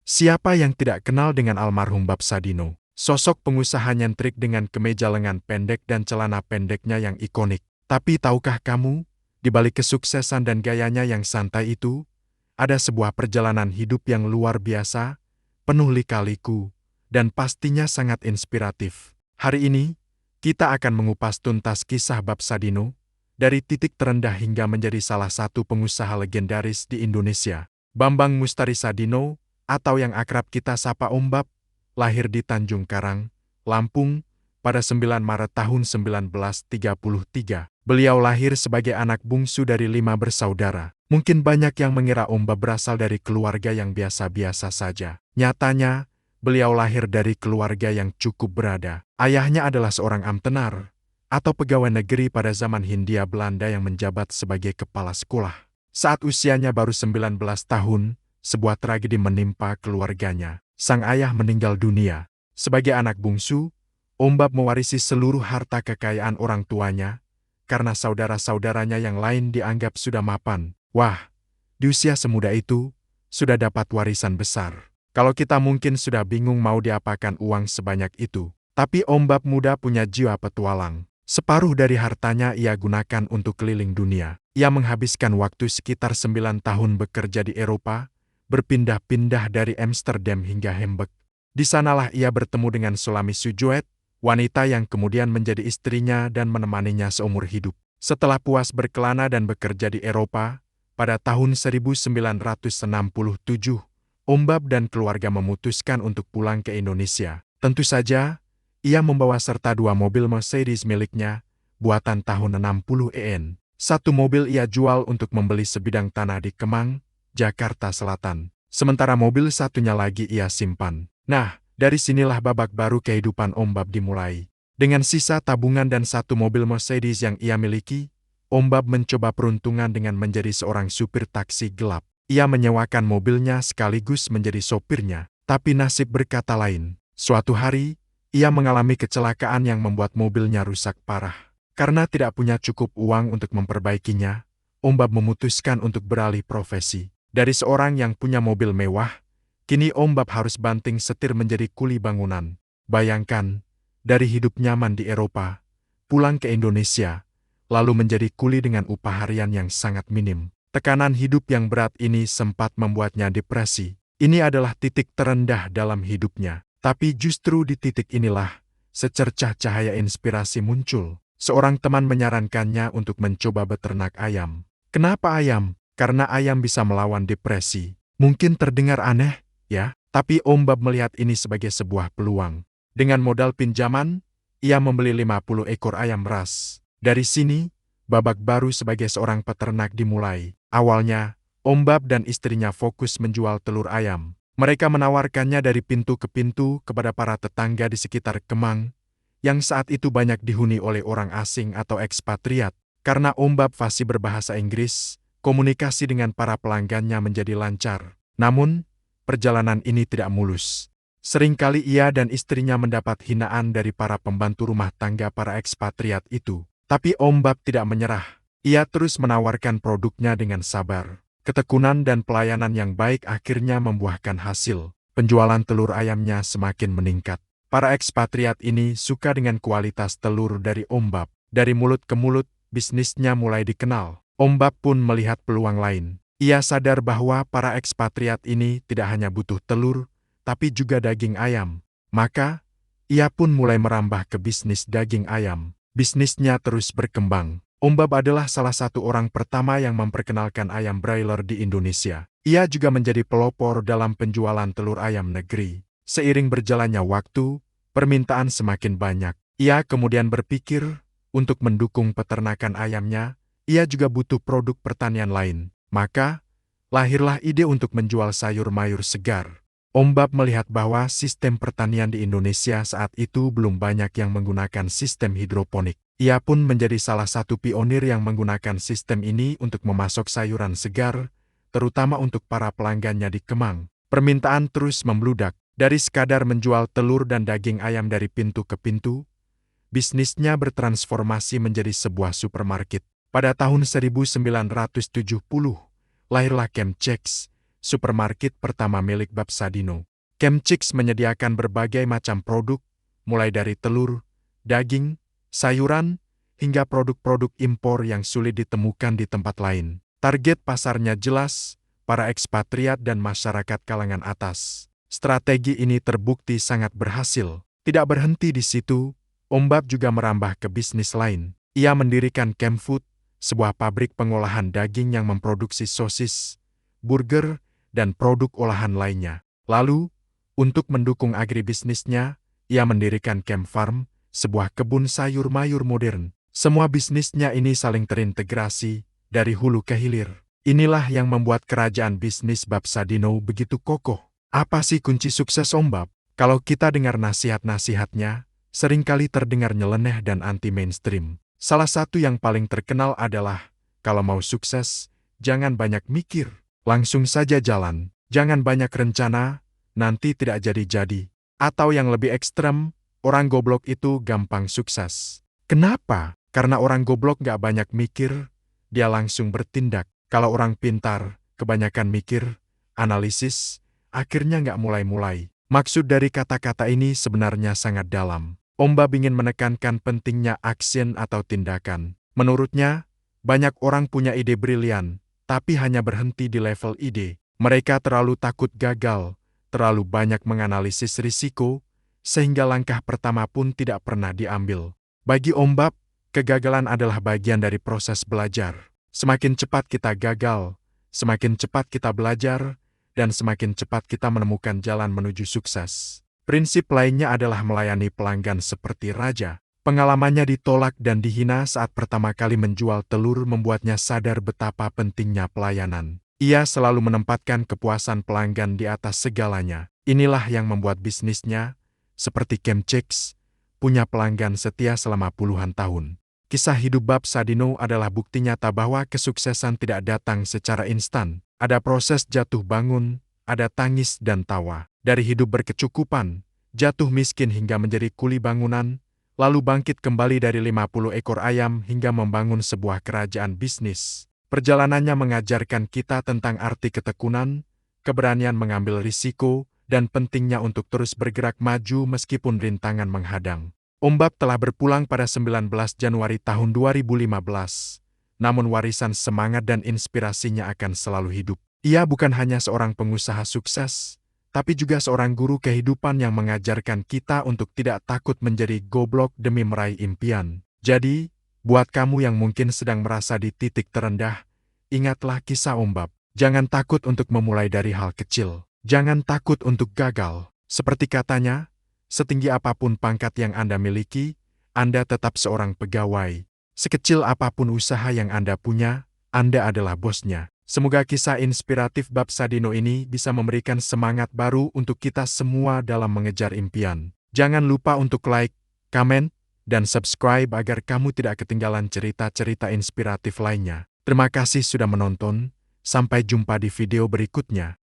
Siapa yang tidak kenal dengan almarhum Bob Sadino? Sosok pengusaha nyentrik dengan kemeja lengan pendek dan celana pendeknya yang ikonik. Tapi tahukah kamu, di balik kesuksesan dan gayanya yang santai itu, ada sebuah perjalanan hidup yang luar biasa, penuh lika-liku, dan pastinya sangat inspiratif. Hari ini, kita akan mengupas tuntas kisah Bob Sadino, dari titik terendah hingga menjadi salah satu pengusaha legendaris di Indonesia. Bambang Mustari Sadino, atau yang akrab kita sapa Om Bob, lahir di Tanjung Karang, Lampung, pada 9 Maret tahun 1933. Beliau lahir sebagai anak bungsu dari 5 bersaudara. Mungkin banyak yang mengira Om Bob berasal dari keluarga yang biasa-biasa saja. Nyatanya, beliau lahir dari keluarga yang cukup berada. Ayahnya adalah seorang amtenar, atau pegawai negeri pada zaman Hindia Belanda yang menjabat sebagai kepala sekolah. Saat usianya baru 19 tahun, sebuah tragedi menimpa keluarganya. Sang ayah meninggal dunia. Sebagai anak bungsu, Om Bob mewarisi seluruh harta kekayaan orang tuanya, karena saudara-saudaranya yang lain dianggap sudah mapan. Wah, di usia semuda itu, sudah dapat warisan besar. Kalau kita mungkin sudah bingung mau diapakan uang sebanyak itu. Tapi Om Bob muda punya jiwa petualang. Separuh dari hartanya ia gunakan untuk keliling dunia. Ia menghabiskan waktu sekitar 9 tahun bekerja di Eropa, berpindah-pindah dari Amsterdam hingga Hamburg. Di sanalah ia bertemu dengan Sulamit Sujoet, wanita yang kemudian menjadi istrinya dan menemaninya seumur hidup. Setelah puas berkelana dan bekerja di Eropa, pada tahun 1967, Om Bob dan keluarga memutuskan untuk pulang ke Indonesia. Tentu saja, ia membawa serta 2 mobil Mercedes miliknya, buatan tahun 60-en. Satu mobil ia jual untuk membeli sebidang tanah di Kemang, Jakarta Selatan. Sementara mobil satunya lagi ia simpan. Nah, dari sinilah babak baru kehidupan Om Bob dimulai. Dengan sisa tabungan dan 1 mobil Mercedes yang ia miliki, Om Bob mencoba peruntungan dengan menjadi seorang supir taksi gelap. Ia menyewakan mobilnya sekaligus menjadi sopirnya. Tapi nasib berkata lain. Suatu hari, ia mengalami kecelakaan yang membuat mobilnya rusak parah. Karena tidak punya cukup uang untuk memperbaikinya, Om Bob memutuskan untuk beralih profesi. Dari seorang yang punya mobil mewah, kini Om Bob harus banting setir menjadi kuli bangunan. Bayangkan, dari hidup nyaman di Eropa, pulang ke Indonesia, lalu menjadi kuli dengan upah harian yang sangat minim. Tekanan hidup yang berat ini sempat membuatnya depresi. Ini adalah titik terendah dalam hidupnya. Tapi justru di titik inilah, secercah cahaya inspirasi muncul. Seorang teman menyarankannya untuk mencoba beternak ayam. Kenapa ayam? Karena ayam bisa melawan depresi. Mungkin terdengar aneh, ya? Tapi Om Bob melihat ini sebagai sebuah peluang. Dengan modal pinjaman, ia membeli 50 ekor ayam ras. Dari sini, babak baru sebagai seorang peternak dimulai. Awalnya, Om Bob dan istrinya fokus menjual telur ayam. Mereka menawarkannya dari pintu ke pintu kepada para tetangga di sekitar Kemang, yang saat itu banyak dihuni oleh orang asing atau ekspatriat. Karena Om Bob fasih berbahasa Inggris, komunikasi dengan para pelanggannya menjadi lancar. Namun, perjalanan ini tidak mulus. Seringkali ia dan istrinya mendapat hinaan dari para pembantu rumah tangga para ekspatriat itu. Tapi Om Bob tidak menyerah. Ia terus menawarkan produknya dengan sabar. Ketekunan dan pelayanan yang baik akhirnya membuahkan hasil. Penjualan telur ayamnya semakin meningkat. Para ekspatriat ini suka dengan kualitas telur dari Om Bob. Dari mulut ke mulut, bisnisnya mulai dikenal. Om Bob pun melihat peluang lain. Ia sadar bahwa para ekspatriat ini tidak hanya butuh telur, tapi juga daging ayam. Maka, ia pun mulai merambah ke bisnis daging ayam. Bisnisnya terus berkembang. Om Bob adalah salah satu orang pertama yang memperkenalkan ayam broiler di Indonesia. Ia juga menjadi pelopor dalam penjualan telur ayam negeri. Seiring berjalannya waktu, permintaan semakin banyak. Ia kemudian berpikir, untuk mendukung peternakan ayamnya, ia juga butuh produk pertanian lain. Maka, lahirlah ide untuk menjual sayur mayur segar. Om Bob melihat bahwa sistem pertanian di Indonesia saat itu belum banyak yang menggunakan sistem hidroponik. Ia pun menjadi salah satu pionir yang menggunakan sistem ini untuk memasok sayuran segar, terutama untuk para pelanggannya di Kemang. Permintaan terus membludak. Dari sekadar menjual telur dan daging ayam dari pintu ke pintu, bisnisnya bertransformasi menjadi sebuah supermarket. Pada tahun 1970, lahirlah Chemchex, supermarket pertama milik Bab Sadino. Chemchicks menyediakan berbagai macam produk, mulai dari telur, daging, sayuran, hingga produk-produk impor yang sulit ditemukan di tempat lain. Target pasarnya jelas, para ekspatriat dan masyarakat kalangan atas. Strategi ini terbukti sangat berhasil. Tidak berhenti di situ, Om Bab juga merambah ke bisnis lain. Ia mendirikan Chemfood, sebuah pabrik pengolahan daging yang memproduksi sosis, burger, dan produk olahan lainnya. Lalu, untuk mendukung agribisnisnya, ia mendirikan Chem Farm, sebuah kebun sayur mayur modern. Semua bisnisnya ini saling terintegrasi, dari hulu ke hilir. Inilah yang membuat kerajaan bisnis Bab Sadino begitu kokoh. Apa sih kunci sukses Om Bab? Kalau kita dengar nasihat-nasihatnya, seringkali terdengar nyeleneh dan anti-mainstream. Salah satu yang paling terkenal adalah, kalau mau sukses, jangan banyak mikir, langsung saja jalan. Jangan banyak rencana, nanti tidak jadi-jadi. Atau yang lebih ekstrem, orang goblok itu gampang sukses. Kenapa? Karena orang goblok gak banyak mikir, dia langsung bertindak. Kalau orang pintar, kebanyakan mikir, analisis, akhirnya nggak mulai-mulai. Maksud dari kata-kata ini sebenarnya sangat dalam. Om Bab ingin menekankan pentingnya action atau tindakan. Menurutnya, banyak orang punya ide brilian, tapi hanya berhenti di level ide. Mereka terlalu takut gagal, terlalu banyak menganalisis risiko, sehingga langkah pertama pun tidak pernah diambil. Bagi Om Bab, kegagalan adalah bagian dari proses belajar. Semakin cepat kita gagal, semakin cepat kita belajar, dan semakin cepat kita menemukan jalan menuju sukses. Prinsip lainnya adalah melayani pelanggan seperti raja. Pengalamannya ditolak dan dihina saat pertama kali menjual telur membuatnya sadar betapa pentingnya pelayanan. Ia selalu menempatkan kepuasan pelanggan di atas segalanya. Inilah yang membuat bisnisnya, seperti Chemchicks, punya pelanggan setia selama puluhan tahun. Kisah hidup Bab Sadino adalah bukti nyata bahwa kesuksesan tidak datang secara instan. Ada proses jatuh bangun, ada tangis dan tawa. Dari hidup berkecukupan, jatuh miskin hingga menjadi kuli bangunan, lalu bangkit kembali dari 50 ekor ayam hingga membangun sebuah kerajaan bisnis. Perjalanannya mengajarkan kita tentang arti ketekunan, keberanian mengambil risiko, dan pentingnya untuk terus bergerak maju meskipun rintangan menghadang. Om Bab telah berpulang pada 19 Januari tahun 2015, namun warisan semangat dan inspirasinya akan selalu hidup. Ia bukan hanya seorang pengusaha sukses, tapi juga seorang guru kehidupan yang mengajarkan kita untuk tidak takut menjadi goblok demi meraih impian. Jadi, buat kamu yang mungkin sedang merasa di titik terendah, ingatlah kisah Om Bab. Jangan takut untuk memulai dari hal kecil. Jangan takut untuk gagal. Seperti katanya, setinggi apapun pangkat yang Anda miliki, Anda tetap seorang pegawai. Sekecil apapun usaha yang Anda punya, Anda adalah bosnya. Semoga kisah inspiratif Bab Sadino ini bisa memberikan semangat baru untuk kita semua dalam mengejar impian. Jangan lupa untuk like, komen, dan subscribe agar kamu tidak ketinggalan cerita-cerita inspiratif lainnya. Terima kasih sudah menonton, sampai jumpa di video berikutnya.